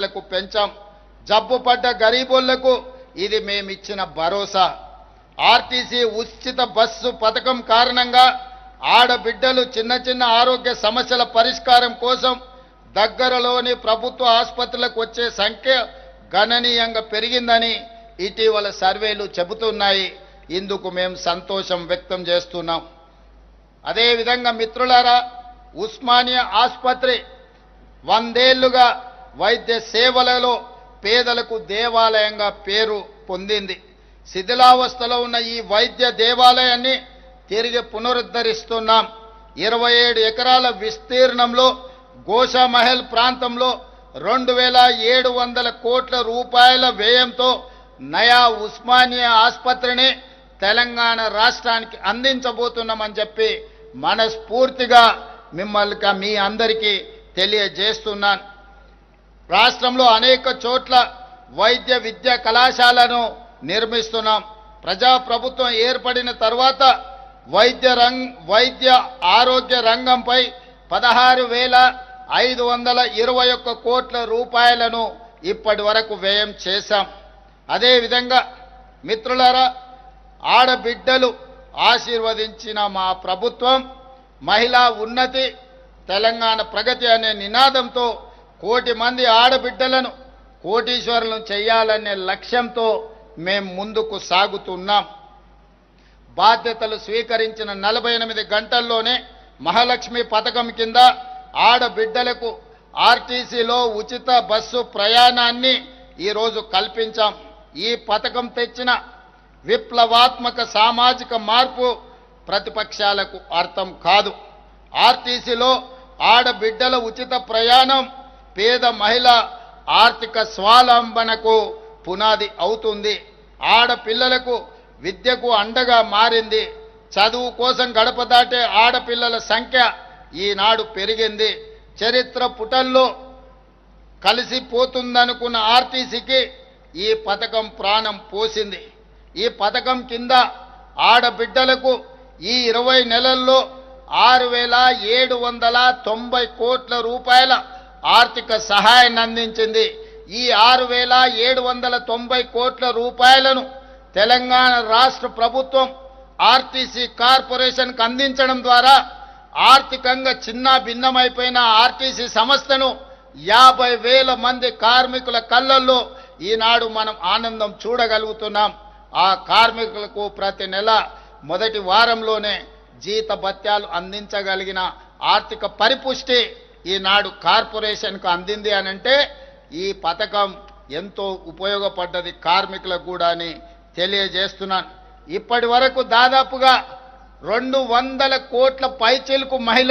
లకు పెంచాం. జబ్బు పడ్డ గరీబులకు ఇది మేమిచ్చిన భరోసా. ఆర్టీసీ ఉచిత బస్సు పథకం కారణంగా ఆడబిడ్డలు చిన్న చిన్న ఆరోగ్య సమస్యల పరిష్కారం కోసం దగ్గరలోని ప్రభుత్వ ఆసుపత్రులకు వచ్చే సంఖ్య గణనీయంగా పెరిగిందని ఇటీవల సర్వేలు చెబుతున్నాయి. ఇందుకు మేము సంతోషం వ్యక్తం చేస్తున్నాం. అదేవిధంగా మిత్రులారా, ఉస్మానియా ఆసుపత్రి 100 ఏళ్లుగా వైద్య సేవలలో పేదలకు దేవాలయంగా పేరు పొందింది. శిథిలావస్థలో ఉన్న ఈ వైద్య దేవాలయాన్ని తిరిగి పునరుద్ధరిస్తున్నాం. 27 ఎకరాల విస్తీర్ణంలో గోషామహల్ ప్రాంతంలో 2700 కోట్ల రూపాయల వ్యయంతో నయా ఉస్మానియా ఆసుపత్రిని తెలంగాణ రాష్ట్రానికి అందించబోతున్నామని చెప్పి మనస్ఫూర్తిగా మిమ్మల్ని మీ అందరికీ తెలియజేస్తున్నాను. రాష్ట్రంలో అనేక చోట్ల వైద్య విద్యా కళాశాలను నిర్మిస్తున్నాం. ప్రజాప్రభుత్వం ఏర్పడిన తర్వాత వైద్య ఆరోగ్య రంగంపై 16,521 కోట్ల రూపాయలను ఇప్పటి వరకు వ్యయం చేశాం. అదేవిధంగా మిత్రులారా, ఆడబిడ్డలు ఆశీర్వదించిన మా ప్రభుత్వం మహిళా ఉన్నతి తెలంగాణ ప్రగతి అనే నినాదంతో 1 కోటి మంది ఆడబిడ్డలను కోటీశ్వరులను చేయాలనే లక్ష్యంతో మేము ముందుకు సాగుతున్నాం. బాధ్యతలు స్వీకరించిన 48 గంటల్లోనే మహాలక్ష్మి పథకం కింద ఆడబిడ్డలకు ఆర్టీసీలో ఉచిత బస్సు ప్రయాణాన్ని ఈరోజు కల్పించాం. ఈ పథకం తెచ్చిన విప్లవాత్మక సామాజిక మార్పు ప్రతిపక్షాలకు అర్థం కాదు. ఆర్టీసీలో ఆడబిడ్డల ఉచిత ప్రయాణం పేద మహిళ ఆర్థిక స్వావలంబనకు పునాది అవుతుంది. ఆడపిల్లలకు విద్యకు అండగా మారింది. చదువు కోసం గడప దాటే ఆడపిల్లల సంఖ్య ఈనాడు పెరిగింది. చరిత్ర పుటల్లో కలిసిపోతుందనుకున్న ఆర్టీసీకి ఈ పథకం ప్రాణం పోసింది. ఈ పథకం కింద ఆడబిడ్డలకు ఈ 20 నెలల్లో 6,790 కోట్ల రూపాయల ఆర్థిక సహాయాన్ని అందించింది. ఈ 6,790 కోట్ల రూపాయలను తెలంగాణ రాష్ట్ర ప్రభుత్వం ఆర్టీసీ కార్పొరేషన్కు అందించడం ద్వారా ఆర్థికంగా చిన్న భిన్నమైపోయిన ఆర్టీసీ సంస్థను 50,000 మంది కార్మికుల కళ్ళల్లో ఈనాడు మనం ఆనందం చూడగలుగుతున్నాం. ఆ కార్మికులకు ప్రతి నెల మొదటి వారంలోనే జీత భత్యాలు అందించగలిగిన ఆర్థిక పరిపుష్టి ఈనాడు కార్పొరేషన్కు అందింది అనంటే ఈ పథకం ఎంతో ఉపయోగపడ్డది కార్మికులకు కూడా అని తెలియజేస్తున్నాను. ఇప్పటి వరకు దాదాపుగా 200 కోట్ల పైచిలుకు మహిళలు